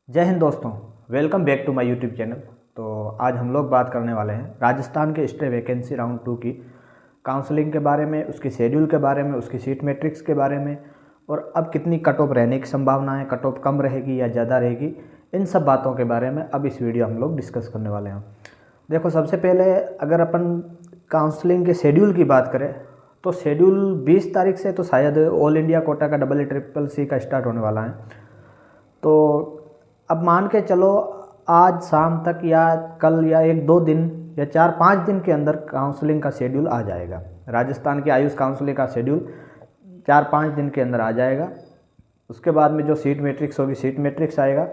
जय हिंद दोस्तों, welcome back to my YouTube channel. तो आज हम लोग बात करने वाले हैं राजस्थान के स्टे वैकेंसी राउंड 2 की काउंसलिंग के बारे में, उसकी शेड्यूल के बारे में, उसकी सीट मैट्रिक्स के बारे में और अब कितनी कट ऑफ रहने की संभावना है, कट ऑफ कम रहेगी या ज़्यादा रहेगी, इन सब बातों के बारे में अब इस वीडियो हम लोग डिस्कस करने वाले हैं। देखो, सबसे पहले अगर अपन काउंसलिंग के शेड्यूल की बात करें तो शेड्यूल 20 तारीख से तो शायद ऑल इंडिया कोटा का EEEC का स्टार्ट होने वाला है। तो अब मान के चलो आज शाम तक या कल या 1-2 दिन या 4-5 दिन के अंदर काउंसलिंग का शेड्यूल आ जाएगा। राजस्थान की आयुष काउंसलिंग का शेड्यूल 4-5 दिन के अंदर आ जाएगा। उसके बाद में जो सीट मैट्रिक्स होगी, सीट मैट्रिक्स आएगा।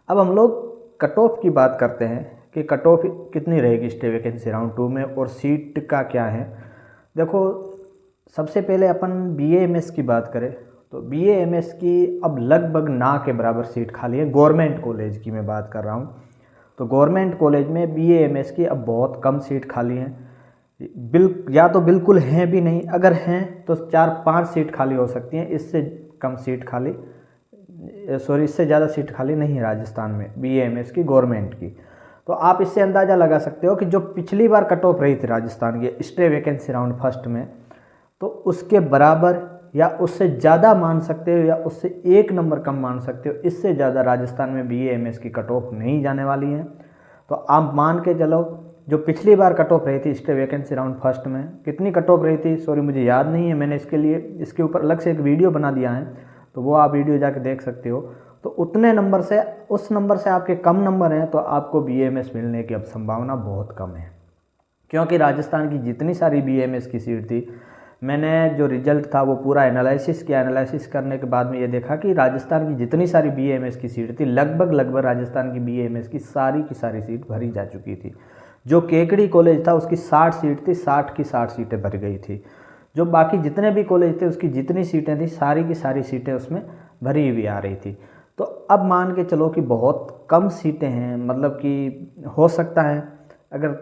अब हम लोग कट ऑफ की बात करते हैं कि कट ऑफ कितनी रहेगी स्टे वैकेंसी राउंड 2 में और सीट का क्या है। देखो, सबसे पहले अपन BA-MS की बात करें तो BA-MS की अब लगभग ना के बराबर सीट खाली है। गवर्नमेंट कॉलेज की मैं बात कर रहा हूँ। तो गवर्नमेंट कॉलेज में BA-MS की अब बहुत कम सीट खाली हैं। या तो बिल्कुल हैं भी नहीं, अगर हैं तो 4-5 सीट खाली हो सकती हैं। इससे कम सीट खाली इससे ज़्यादा सीट खाली नहीं है राजस्थान में BA-MS की गवर्नमेंट की। तो आप इससे अंदाज़ा लगा सकते हो कि जो पिछली बार कट ऑफ रही थी राजस्थान की स्टे वैकेंसी राउंड फर्स्ट में, तो उसके बराबर या उससे ज़्यादा मान सकते हो या उससे 1 नंबर कम मान सकते हो। इससे ज़्यादा राजस्थान में BA-MS की कट ऑफ नहीं जाने वाली है। तो आप मान के चलो, जो पिछली बार कट ऑफ रही थी स्टे वैकेंसी राउंड फर्स्ट में, कितनी कट ऑफ रही थी, सॉरी मुझे याद नहीं है, मैंने इसके ऊपर अलग से एक वीडियो बना दिया है, तो वो आप वीडियो जाके देख सकते हो। तो उतने नंबर से, उस नंबर से आपके कम नंबर हैं तो आपको BA-MS मिलने की अब संभावना बहुत कम है। क्योंकि राजस्थान की जितनी सारी BA-MS की सीट थी, मैंने जो रिजल्ट था वो पूरा एनालिसिस किया। एनालिसिस करने के बाद में ये देखा कि राजस्थान की जितनी सारी BA-MS की सीट थी, लगभग राजस्थान की BA-MS की सारी सीट भरी जा चुकी थी। जो केकड़ी कॉलेज था उसकी 60 सीट थी, 60 की 60 सीटें भर गई थी। जो बाकी जितने भी कॉलेज थे उसकी जितनी सीटें थी, सारी की सारी सीटें उसमें भरी हुई आ रही थी। तो अब मान के चलो कि बहुत कम सीटें हैं, मतलब कि हो सकता है अगर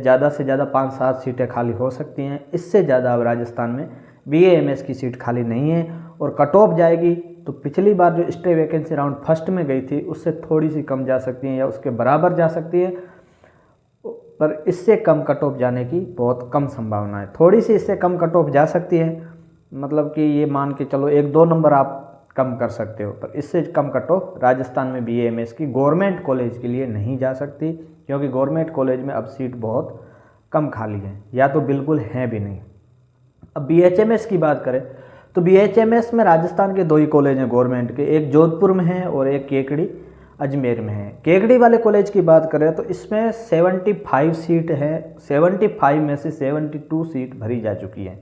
ज़्यादा से ज़्यादा 5-7 सीटें खाली हो सकती हैं। इससे ज़्यादा अब राजस्थान में BA-MS की सीट खाली नहीं है। और कट ऑफ जाएगी तो पिछली बार जो स्टे वैकेंसी राउंड फर्स्ट में गई थी उससे थोड़ी सी कम जा सकती हैं या उसके बराबर जा सकती है, पर इससे कम कट ऑफ जाने की बहुत कम संभावना है। थोड़ी सी इससे कम कट ऑफ जा सकती है, मतलब कि ये मान के चलो 1-2 नंबर आप कम कर सकते हो, पर इससे कम कट ऑफ राजस्थान में BA-MS की गवर्नमेंट कॉलेज के लिए नहीं जा सकती। क्योंकि गवर्नमेंट कॉलेज में अब सीट बहुत कम खाली है या तो बिल्कुल हैं भी नहीं। अब BHMS की बात करें तो BHMS में राजस्थान के 2 ही कॉलेज हैं गवर्नमेंट के, एक जोधपुर में है और एक केकड़ी अजमेर में है। केकड़ी वाले कॉलेज की बात करें तो इसमें 75 सीट है। 75 में से 72 सीट भरी जा चुकी है।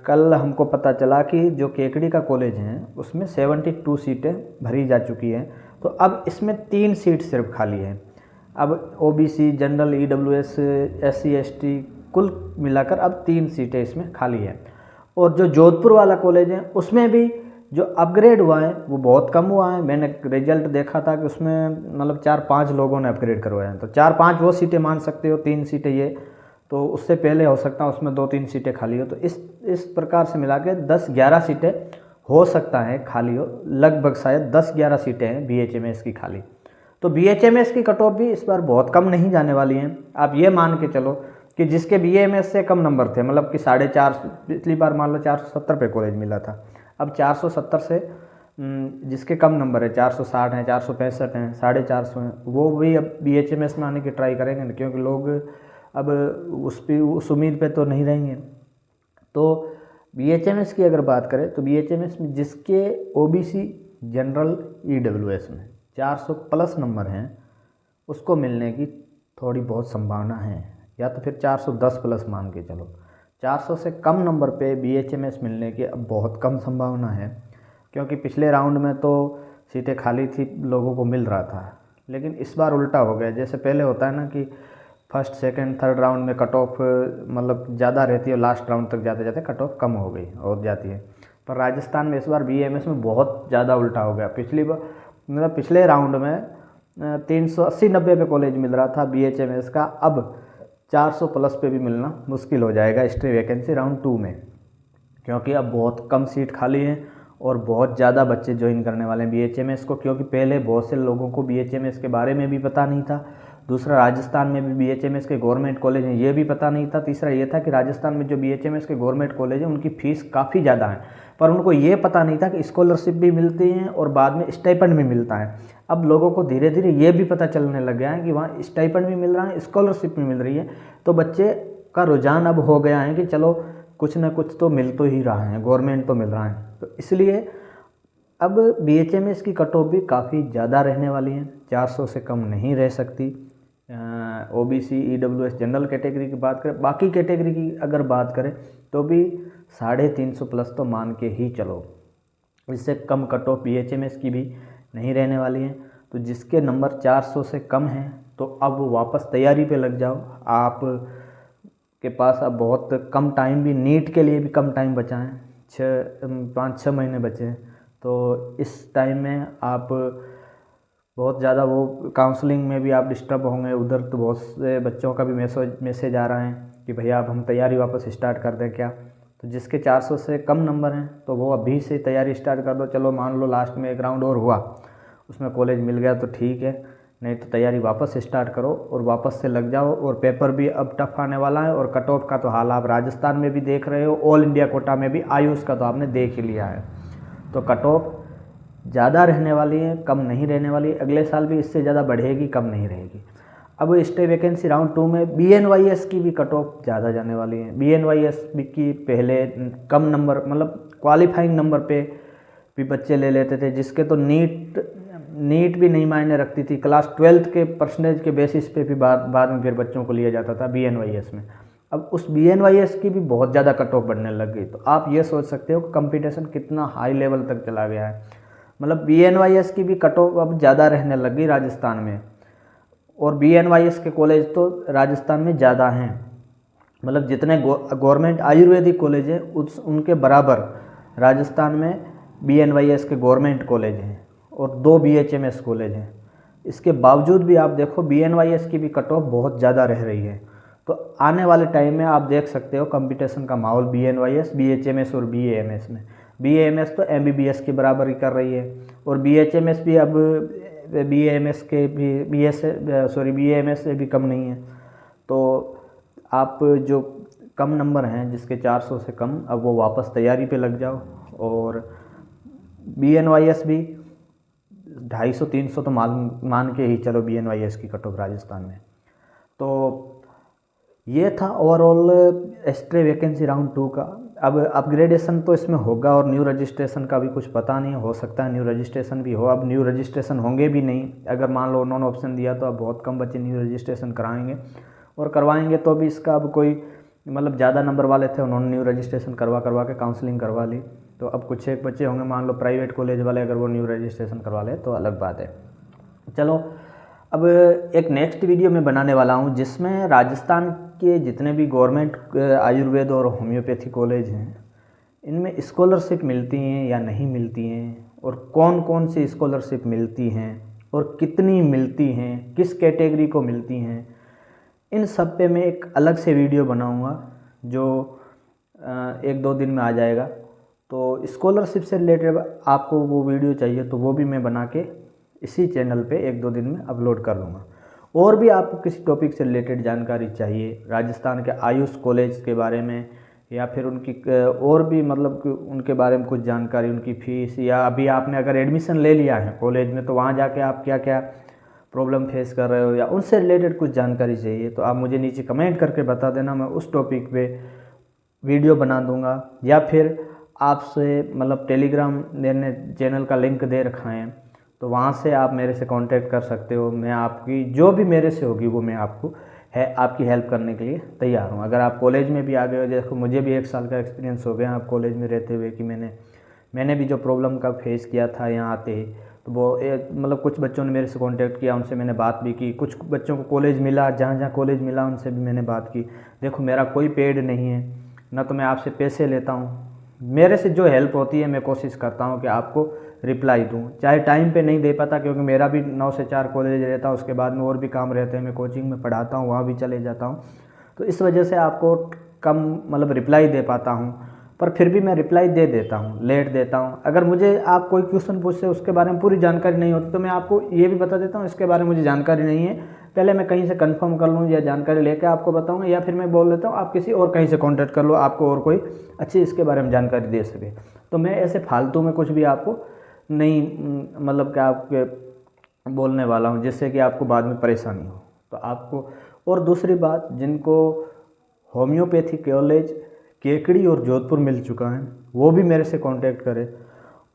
कल हमको पता चला कि जो केकड़ी का कॉलेज है उसमें 72 सीटें भरी जा चुकी हैं। तो अब इसमें 3 सीट सिर्फ खाली है। अब OBC, general, EWS, SC ST कुल मिलाकर अब 3 सीटें इसमें खाली हैं। और जो जोधपुर वाला कॉलेज है उसमें भी जो अपग्रेड हुआ है वो बहुत कम हुआ है। मैंने रिजल्ट देखा था कि उसमें मतलब 4-5 लोगों ने अपग्रेड करवाया है। तो 4-5 वो सीटें मान सकते हो, 3 सीटें ये, तो उससे पहले हो सकता है उसमें 2-3 सीटें खाली हो। तो इस प्रकार से मिला के 10-11 सीटें हो सकता है खाली हो, लगभग शायद 10-11 सीटें हैं BHMS की खाली। तो BHMS की कट ऑफ भी इस बार बहुत कम नहीं जाने वाली हैं। आप ये मान के चलो कि जिसके BA-MS से कम नंबर थे, मतलब कि 4.5, पिछली बार मान लो 470 पे कॉलेज मिला था, अब 470 से जिसके कम नंबर है, 460 हैं, 465 हैं, 450 हैं, वो भी अब BHMS में आने की ट्राई करेंगे ना, क्योंकि लोग अब उस उम्मीद पे तो नहीं रहेंगे। तो BHMS की अगर बात करें तो BHMS में जिसके OBC, जनरल, EWS में 400 प्लस नंबर हैं उसको मिलने की थोड़ी बहुत संभावना है, या तो फिर 410 प्लस मान के चलो। 400 से कम नंबर पे BHMS मिलने की अब बहुत कम संभावना है। क्योंकि पिछले राउंड में तो सीटें खाली थी, लोगों को मिल रहा था, लेकिन इस बार उल्टा हो गया। जैसे पहले होता है ना कि फर्स्ट, सेकंड, थर्ड राउंड में कट ऑफ मतलब ज़्यादा रहती है और लास्ट राउंड तक जाते जाते कट ऑफ कम हो गई और जाती है। पर राजस्थान में इस बार BA-MS में बहुत ज़्यादा उल्टा हो गया। पिछली बार मतलब पिछले राउंड में 380-90 पे कॉलेज मिल रहा था BHMS का, अब 400 प्लस पे भी मिलना मुश्किल हो जाएगा स्टे वैकेंसी राउंड 2 में, क्योंकि अब बहुत कम सीट खाली हैं और बहुत ज़्यादा बच्चे ज्वाइन करने वाले हैं BHMS को, क्योंकि पहले बहुत से लोगों को BHMS के बारे में भी पता नहीं था। दूसरा, राजस्थान में भी BHMS के गवर्नमेंट कॉलेज हैं ये भी पता नहीं था। तीसरा ये था कि राजस्थान में जो BHMS के गवर्नमेंट कॉलेज हैं उनकी फ़ीस काफ़ी ज़्यादा है, पर उनको ये पता नहीं था कि स्कॉलरशिप भी मिलती हैं और बाद में स्टाइपेंड भी मिलता है। अब लोगों को धीरे धीरे ये भी पता चलने लग गया है कि वहाँ स्टाइपेंड भी मिल रहा है, स्कॉलरशिप भी मिल रही है, तो बच्चे का रुझान अब हो गया है कि चलो कुछ ना कुछ तो मिल तो ही रहा है, गवर्नमेंट तो मिल रहा है। तो इसलिए अब BHMS की कट ऑफ भी काफ़ी ज़्यादा रहने वाली है, 400 से कम नहीं रह सकती। OBC EWS जनरल कैटेगरी की बात करें, बाकी कैटेगरी की अगर बात करें तो भी 350 प्लस तो मान के ही चलो, इससे कम कट ऑफ BHMS की भी नहीं रहने वाली है। तो जिसके नंबर 400 से कम हैं तो अब वापस तैयारी पे लग जाओ। आप के पास अब बहुत कम टाइम भी, नीट के लिए भी कम टाइम बचा है, 5-6 महीने बचे हैं। तो इस टाइम में आप बहुत ज़्यादा वो काउंसलिंग में भी आप डिस्टर्ब होंगे। उधर तो बहुत से बच्चों का भी मैसेज आ रहा है कि भैया अब हम तैयारी वापस स्टार्ट कर दें क्या। तो जिसके 400 से कम नंबर हैं तो वो अभी से तैयारी स्टार्ट कर दो। चलो मान लो लास्ट में एक राउंड और हुआ, उसमें कॉलेज मिल गया तो ठीक है, नहीं तो तैयारी वापस स्टार्ट करो और वापस से लग जाओ। और पेपर भी अब टफ आने वाला है। और कट ऑफ का तो हाल आप राजस्थान में भी देख रहे हो, ऑल इंडिया कोटा में भी आयुष का तो आपने देख ही लिया है। तो कट ऑफ ज़्यादा रहने वाली है, कम नहीं रहने वाली। अगले साल भी इससे ज़्यादा बढ़ेगी, कम नहीं रहेगी। अब स्टे वैकेंसी राउंड 2 में BNYS की भी कट ऑफ ज़्यादा जाने वाली है। BNYS की पहले कम नंबर, मतलब क्वालिफाइंग नंबर पे भी बच्चे ले लेते थे, जिसके तो नीट भी नहीं मायने रखती थी। क्लास 12th के परसेंटेज के बेसिस पे भी बाद में फिर बच्चों को लिया जाता था BNYS में। अब उस BNYS की भी बहुत ज़्यादा कट ऑफ बढ़ने लग गई। तो आप ये सोच सकते हो कि कंपटीशन कितना हाई लेवल तक चला गया है। मतलब BNYS की भी कट ऑफ अब ज़्यादा रहने लग गई राजस्थान में। और BNYS के कॉलेज तो राजस्थान में ज़्यादा हैं, मतलब जितने गवर्नमेंट आयुर्वेदिक कॉलेज हैं उनके बराबर राजस्थान में BNYS के गवर्नमेंट कॉलेज हैं और 2 BHMS कॉलेज हैं। इसके बावजूद भी आप देखो BNYS की भी कट ऑफ बहुत ज़्यादा रह रही है। तो आने वाले टाइम में आप देख सकते हो कंपटीशन का माहौल BNYS, BHMS और BAMS में। BAMS तो MBBS की बराबरी कर रही है और BHMS भी अब BAMS के भी BAMS से भी कम नहीं है। तो आप जो कम नंबर हैं जिसके 400 से कम, अब वो वापस तैयारी पे लग जाओ। और BNYS भी 250-300 तो मान के ही चलो BNYS की कट ऑफ राजस्थान में। तो ये था ओवरऑल स्टे वैकेंसी राउंड 2 का। अब अपग्रेडेशन तो इसमें होगा और न्यू रजिस्ट्रेशन का भी कुछ पता नहीं, हो सकता है न्यू रजिस्ट्रेशन भी हो। अब न्यू रजिस्ट्रेशन होंगे भी नहीं, अगर मान लो उन्होंने ऑप्शन दिया तो अब बहुत कम बच्चे न्यू रजिस्ट्रेशन कराएंगे और करवाएंगे तो भी इसका अब कोई, मतलब ज़्यादा नंबर वाले थे उन्होंने न्यू रजिस्ट्रेशन करवा के काउंसलिंग करवा ली। तो अब कुछ एक बच्चे होंगे, मान लो प्राइवेट कॉलेज वाले, अगर वो न्यू रजिस्ट्रेशन करवा ले तो अलग बात है। चलो अब एक नेक्स्ट वीडियो में बनाने वाला हूँ जिसमें राजस्थान के जितने भी गवर्नमेंट आयुर्वेद और होम्योपैथी कॉलेज हैं इनमें स्कॉलरशिप मिलती हैं या नहीं मिलती हैं, और कौन कौन सी स्कॉलरशिप मिलती हैं और कितनी मिलती हैं, किस कैटेगरी को मिलती हैं, इन सब पे मैं एक अलग से वीडियो बनाऊंगा जो 1-2 दिन में आ जाएगा। तो स्कॉलरशिप से रिलेटेड आपको वो वीडियो चाहिए तो वो भी मैं बना के इसी चैनल पे 1-2 दिन में अपलोड कर लूँगा। और भी आपको किसी टॉपिक से रिलेटेड जानकारी चाहिए, राजस्थान के आयुष कॉलेज के बारे में या फिर उनकी और भी मतलब कि उनके बारे में कुछ जानकारी, उनकी फ़ीस, या अभी आपने अगर एडमिशन ले लिया है कॉलेज में तो वहाँ जाके आप क्या क्या प्रॉब्लम फेस कर रहे हो या उनसे रिलेटेड कुछ जानकारी चाहिए तो आप मुझे नीचे कमेंट करके बता देना, मैं उस टॉपिक पे वीडियो बना दूंगा। या फिर आपसे मतलब टेलीग्राम मैंने चैनल का लिंक दे रखा है तो वहाँ से आप मेरे से कांटेक्ट कर सकते हो। मैं आपकी जो भी मेरे से होगी वो मैं आपकी हेल्प करने के लिए तैयार हूँ। अगर आप कॉलेज में भी आ गए हो, देखो मुझे भी 1 साल का एक्सपीरियंस हो गया आप कॉलेज में रहते हुए कि मैंने भी जो प्रॉब्लम का फेस किया था यहाँ आते ही, तो वो मतलब कुछ बच्चों ने मेरे से कांटेक्ट किया, उनसे मैंने बात भी की, कुछ बच्चों को कॉलेज मिला, जहाँ कॉलेज मिला उनसे भी मैंने बात की। देखो मेरा कोई पेड नहीं है, ना तो मैं आपसे पैसे लेता हूँ, मेरे से जो हेल्प होती है मैं कोशिश करता हूँ कि आपको रिप्लाई दूँ, चाहे टाइम पे नहीं दे पाता क्योंकि मेरा भी 9 से 4 कॉलेज रहता है, उसके बाद में और भी काम रहते हैं, मैं कोचिंग में पढ़ाता हूँ, वहाँ भी चले जाता हूँ, तो इस वजह से आपको कम मतलब रिप्लाई दे पाता हूँ। पर फिर भी मैं रिप्लाई दे देता हूँ, लेट देता हूँ। अगर मुझे आप कोई क्वेश्चन पूछते हैं उसके बारे में पूरी जानकारी नहीं होती तो मैं आपको ये भी बता देता हूँ इसके बारे में मुझे जानकारी नहीं है, पहले मैं कहीं से कंफर्म कर लूँ या जानकारी लेके आपको बताऊँगा, या फिर मैं बोल देता हूँ आप किसी और कहीं से कॉन्टैक्ट कर लो, आपको और कोई अच्छी इसके बारे में जानकारी दे सके। तो मैं ऐसे फालतू में कुछ भी आपको नहीं मतलब कि आपके बोलने वाला हूँ जिससे कि आपको बाद में परेशानी हो। तो आपको, और दूसरी बात, जिनको होम्योपैथी कॉलेज केकड़ी और जोधपुर मिल चुका है वो भी मेरे से कांटेक्ट करें,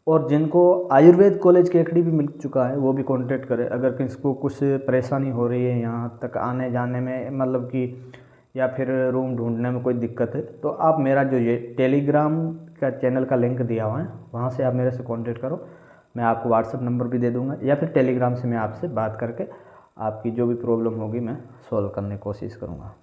और जिनको आयुर्वेद कॉलेज केकड़ी भी मिल चुका है वो भी कांटेक्ट करें। अगर किसको कुछ परेशानी हो रही है यहाँ तक आने जाने में, मतलब कि या फिर रूम ढूंढने में कोई दिक्कत है, तो आप मेरा जो ये टेलीग्राम का चैनल का लिंक दिया हुआ है वहाँ से आप मेरे से कांटेक्ट करो। मैं आपको व्हाट्सअप नंबर भी दे दूँगा, या फिर टेलीग्राम से मैं आपसे बात करके आपकी जो भी प्रॉब्लम होगी मैं सॉल्व करने की कोशिश करूँगा।